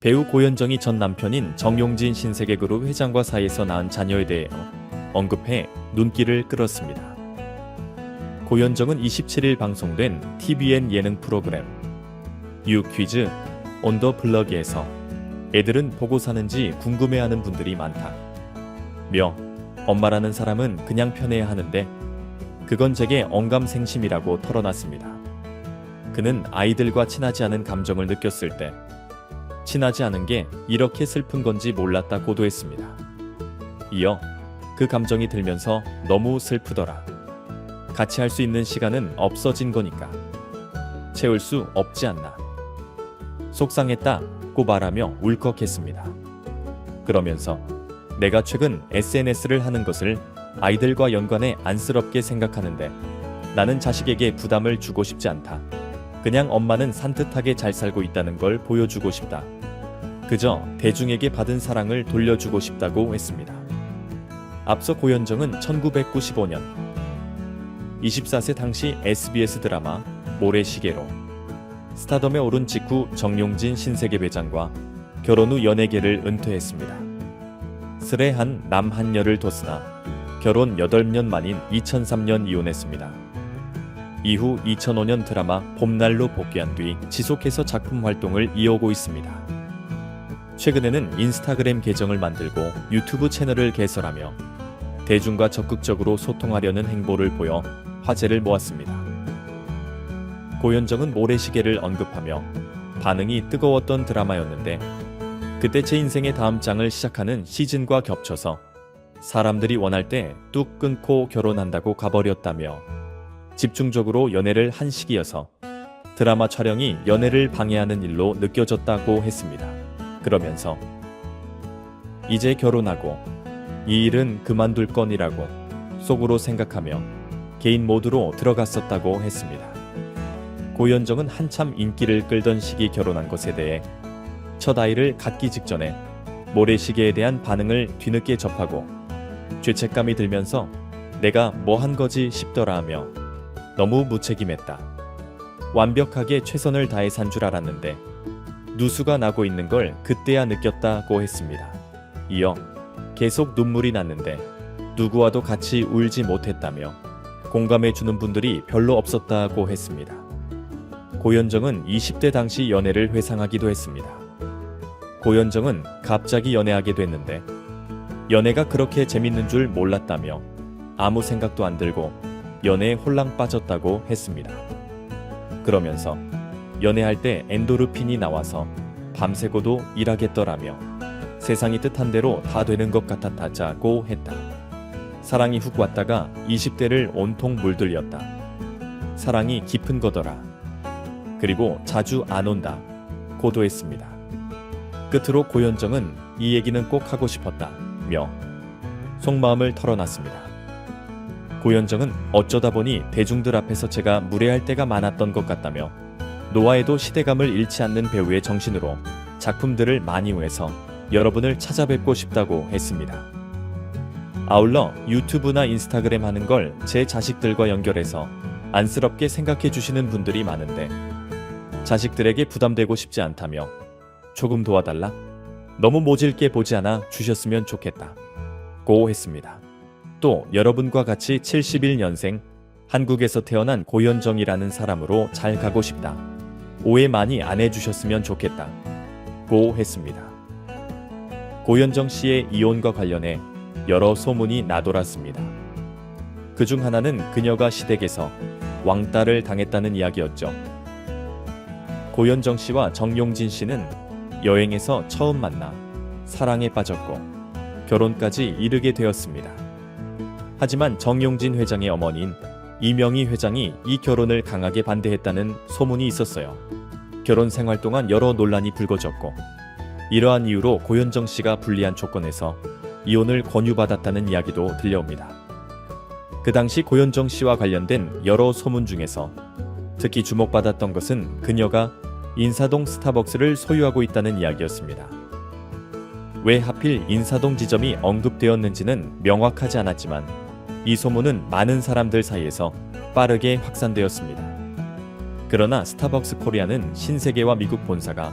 배우 고현정이 전 남편인 정용진 신세계그룹 회장과 사이에서 낳은 자녀에 대해 언급해 눈길을 끌었습니다. 고현정은 27일 방송된 TVN 예능 프로그램 유 퀴즈 온 더 블럭에서 애들은 보고 사는지 궁금해하는 분들이 많다 며 엄마라는 사람은 그냥 편해야 하는데 그건 제게 언감생심이라고 털어놨습니다. 그는 아이들과 친하지 않은 감정을 느꼈을 때 친하지 않은 게 이렇게 슬픈 건지 몰랐다 고도했습니다. 이어 그 감정이 들면서 너무 슬프더라. 같이 할 수 있는 시간은 없어진 거니까 채울 수 없지 않나. 속상했다고 말하며 울컥했습니다. 그러면서 내가 최근 SNS를 하는 것을 아이들과 연관해 안쓰럽게 생각하는데 나는 자식에게 부담을 주고 싶지 않다. 그냥 엄마는 산뜻하게 잘 살고 있다는 걸 보여주고 싶다. 그저 대중에게 받은 사랑을 돌려주고 싶다고 했습니다. 앞서 고현정은 1995년 24세 당시 SBS 드라마 모래시계로 스타덤에 오른 직후 정용진 신세계 회장과 결혼 후 연예계를 은퇴했습니다. 슬에 한 남 한녀를 뒀으나 결혼 8년 만인 2003년 이혼했습니다. 이후 2005년 드라마 봄날로 복귀한 뒤 지속해서 작품 활동을 이어오고 있습니다. 최근에는 인스타그램 계정을 만들고 유튜브 채널을 개설하며 대중과 적극적으로 소통하려는 행보를 보여 화제를 모았습니다. 고현정은 모래시계를 언급하며 반응이 뜨거웠던 드라마였는데 그때 제 인생의 다음 장을 시작하는 시즌과 겹쳐서 사람들이 원할 때 뚝 끊고 결혼한다고 가버렸다며 집중적으로 연애를 한 시기여서 드라마 촬영이 연애를 방해하는 일로 느껴졌다고 했습니다. 그러면서 이제 결혼하고 이 일은 그만둘 건이라고 속으로 생각하며 개인 모드로 들어갔었다고 했습니다. 고현정은 한참 인기를 끌던 시기 결혼한 것에 대해 첫 아이를 갖기 직전에 모래시계에 대한 반응을 뒤늦게 접하고 죄책감이 들면서 내가 뭐 한 거지 싶더라 하며 너무 무책임했다. 완벽하게 최선을 다해 산 줄 알았는데 누수가 나고 있는 걸 그때야 느꼈다고 했습니다. 이어 계속 눈물이 났는데 누구와도 같이 울지 못했다며 공감해주는 분들이 별로 없었다고 했습니다. 고현정은 20대 당시 연애를 회상하기도 했습니다. 고현정은 갑자기 연애하게 됐는데 연애가 그렇게 재밌는 줄 몰랐다며 아무 생각도 안 들고 연애에 홀랑 빠졌다고 했습니다. 그러면서 연애할 때 엔도르핀이 나와서 밤새고도 일하겠더라며 세상이 뜻한 대로 다 되는 것 같았다고 했다. 사랑이 훅 왔다가 20대를 온통 물들였다. 사랑이 깊은 거더라. 그리고 자주 안 온다. 고도했습니다. 끝으로 고현정은 이 얘기는 꼭 하고 싶었다며 속마음을 털어놨습니다. 고현정은 어쩌다 보니 대중들 앞에서 제가 무례할 때가 많았던 것 같다며 노화에도 시대감을 잃지 않는 배우의 정신으로 작품들을 많이 외서 여러분을 찾아뵙고 싶다고 했습니다. 아울러 유튜브나 인스타그램 하는 걸 제 자식들과 연결해서 안쓰럽게 생각해 주시는 분들이 많은데 자식들에게 부담되고 싶지 않다며 조금 도와달라? 너무 모질게 보지 않아 주셨으면 좋겠다. 고 했습니다. 또 여러분과 같이 71년생 한국에서 태어난 고현정이라는 사람으로 잘 가고 싶다. 오해 많이 안 해주셨으면 좋겠다. 고 했습니다. 고현정 씨의 이혼과 관련해 여러 소문이 나돌았습니다. 그중 하나는 그녀가 시댁에서 왕따를 당했다는 이야기였죠. 고현정 씨와 정용진 씨는 여행에서 처음 만나 사랑에 빠졌고 결혼까지 이르게 되었습니다. 하지만 정용진 회장의 어머니인 이명희 회장이 이 결혼을 강하게 반대했다는 소문이 있었어요. 결혼 생활 동안 여러 논란이 불거졌고 이러한 이유로 고현정 씨가 불리한 조건에서 이혼을 권유받았다는 이야기도 들려옵니다. 그 당시 고현정 씨와 관련된 여러 소문 중에서 특히 주목받았던 것은 그녀가 인사동 스타벅스를 소유하고 있다는 이야기였습니다. 왜 하필 인사동 지점이 언급되었는지는 명확하지 않았지만 이 소문은 많은 사람들 사이에서 빠르게 확산되었습니다. 그러나 스타벅스 코리아는 신세계와 미국 본사가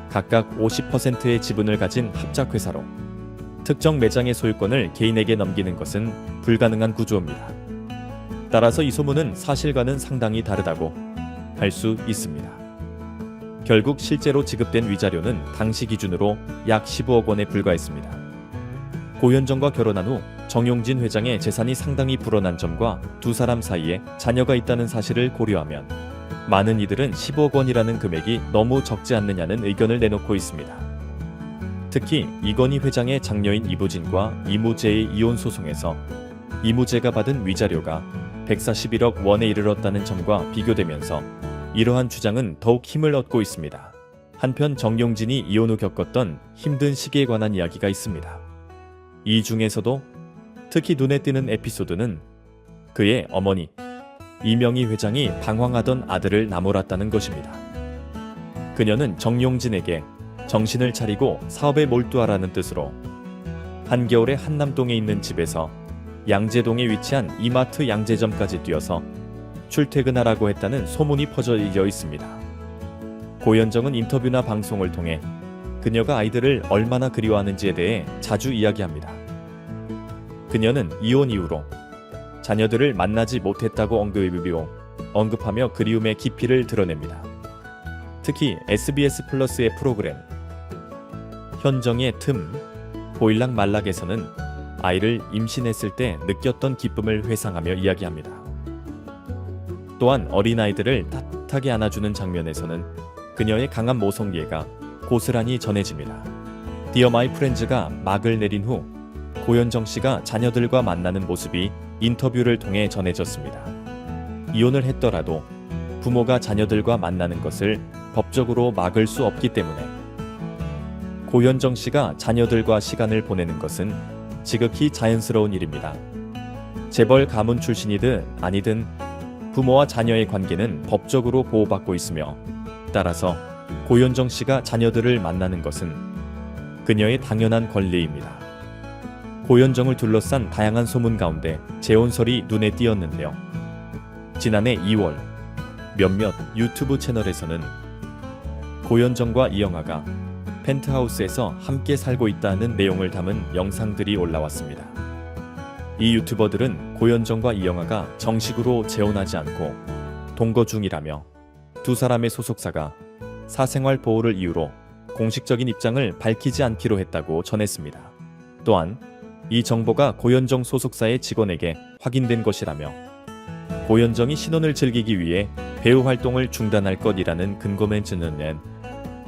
각각 50%의 지분을 가진 합작회사로 특정 매장의 소유권을 개인에게 넘기는 것은 불가능한 구조입니다. 따라서 이 소문은 사실과는 상당히 다르다고 할 수 있습니다. 결국 실제로 지급된 위자료는 당시 기준으로 약 15억 원에 불과했습니다. 고현정과 결혼한 후 정용진 회장의 재산이 상당히 불어난 점과 두 사람 사이에 자녀가 있다는 사실을 고려하면 많은 이들은 15억 원이라는 금액이 너무 적지 않느냐는 의견을 내놓고 있습니다. 특히 이건희 회장의 장녀인 이부진과 이무재의 이혼 소송에서 이무재가 받은 위자료가 141억 원에 이르렀다는 점과 비교되면서 이러한 주장은 더욱 힘을 얻고 있습니다. 한편 정용진이 이혼 후 겪었던 힘든 시기에 관한 이야기가 있습니다. 이 중에서도 특히 눈에 띄는 에피소드는 그의 어머니 이명희 회장이 방황하던 아들을 나몰았다는 것입니다. 그녀는 정용진에게 정신을 차리고 사업에 몰두하라는 뜻으로 한겨울에 한남동에 있는 집에서 양재동에 위치한 이마트 양재점까지 뛰어서 출퇴근하라고 했다는 소문이 퍼져 있습니다. 고현정은 인터뷰나 방송을 통해 그녀가 아이들을 얼마나 그리워하는지에 대해 자주 이야기합니다. 그녀는 이혼 이후로 자녀들을 만나지 못했다고 언급하며 그리움의 깊이를 드러냅니다. 특히 SBS 플러스의 프로그램 현정의 틈, 보일락 말락에서는 아이를 임신했을 때 느꼈던 기쁨을 회상하며 이야기합니다. 또한 어린아이들을 따뜻하게 안아주는 장면에서는 그녀의 강한 모성예가 고스란히 전해집니다. 디어 마이 프렌즈가 막을 내린 후 고현정 씨가 자녀들과 만나는 모습이 인터뷰를 통해 전해졌습니다. 이혼을 했더라도 부모가 자녀들과 만나는 것을 법적으로 막을 수 없기 때문에 고현정 씨가 자녀들과 시간을 보내는 것은 지극히 자연스러운 일입니다. 재벌 가문 출신이든 아니든 부모와 자녀의 관계는 법적으로 보호받고 있으며 따라서 고현정 씨가 자녀들을 만나는 것은 그녀의 당연한 권리입니다. 고현정을 둘러싼 다양한 소문 가운데 재혼설이 눈에 띄었는데요. 지난해 2월 몇몇 유튜브 채널에서는 고현정과 이영하가 펜트하우스에서 함께 살고 있다는 내용을 담은 영상들이 올라왔습니다. 이 유튜버들은 고현정과 이영하가 정식으로 재혼하지 않고 동거 중이라며 두 사람의 소속사가 사생활 보호를 이유로 공식적인 입장을 밝히지 않기로 했다고 전했습니다. 또한 이 정보가 고현정 소속사의 직원에게 확인된 것이라며 고현정이 신혼을 즐기기 위해 배우 활동을 중단할 것이라는 근거는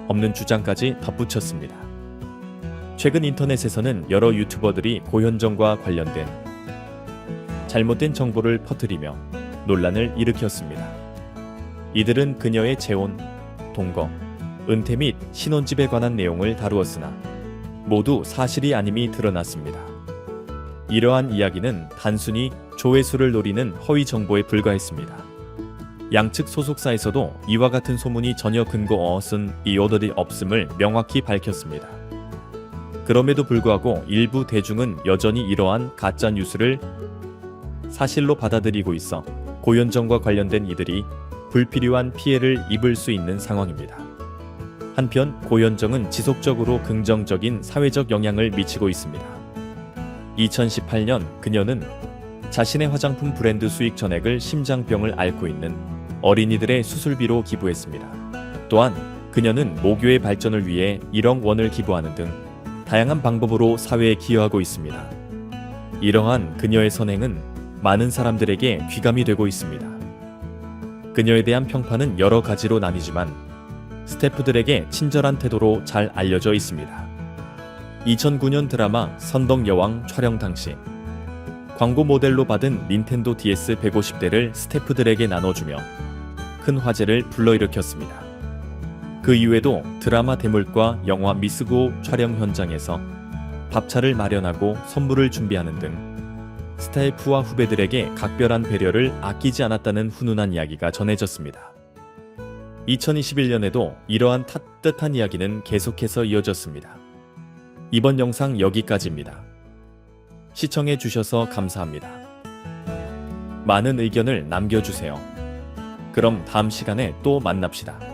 없는 주장까지 덧붙였습니다. 최근 인터넷에서는 여러 유튜버들이 고현정과 관련된 잘못된 정보를 퍼뜨리며 논란을 일으켰습니다. 이들은 그녀의 재혼, 동거, 은퇴 및 신혼집에 관한 내용을 다루었으나 모두 사실이 아님이 드러났습니다. 이러한 이야기는 단순히 조회수를 노리는 허위 정보에 불과했습니다. 양측 소속사에서도 이와 같은 소문이 전혀 근거 없은 이유들이 없음을 명확히 밝혔습니다. 그럼에도 불구하고 일부 대중은 여전히 이러한 가짜 뉴스를 사실로 받아들이고 있어 고현정과 관련된 이들이 불필요한 피해를 입을 수 있는 상황입니다. 한편 고현정은 지속적으로 긍정적인 사회적 영향을 미치고 있습니다. 2018년 그녀는 자신의 화장품 브랜드 수익 전액을 심장병을 앓고 있는 어린이들의 수술비로 기부했습니다. 또한 그녀는 모교의 발전을 위해 1억 원을 기부하는 등 다양한 방법으로 사회에 기여하고 있습니다. 이러한 그녀의 선행은 많은 사람들에게 귀감이 되고 있습니다. 그녀에 대한 평판은 여러 가지로 나뉘지만 스태프들에게 친절한 태도로 잘 알려져 있습니다. 2009년 드라마 선덕여왕 촬영 당시 광고 모델로 받은 닌텐도 DS 150대를 스태프들에게 나눠주며 큰 화제를 불러일으켰습니다. 그 이후에도 드라마 대물과 영화 미스고 촬영 현장에서 밥차를 마련하고 선물을 준비하는 등 스태프와 후배들에게 각별한 배려를 아끼지 않았다는 훈훈한 이야기가 전해졌습니다. 2021년에도 이러한 따뜻한 이야기는 계속해서 이어졌습니다. 이번 영상 여기까지입니다. 시청해주셔서 감사합니다. 많은 의견을 남겨주세요. 그럼 다음 시간에 또 만납시다.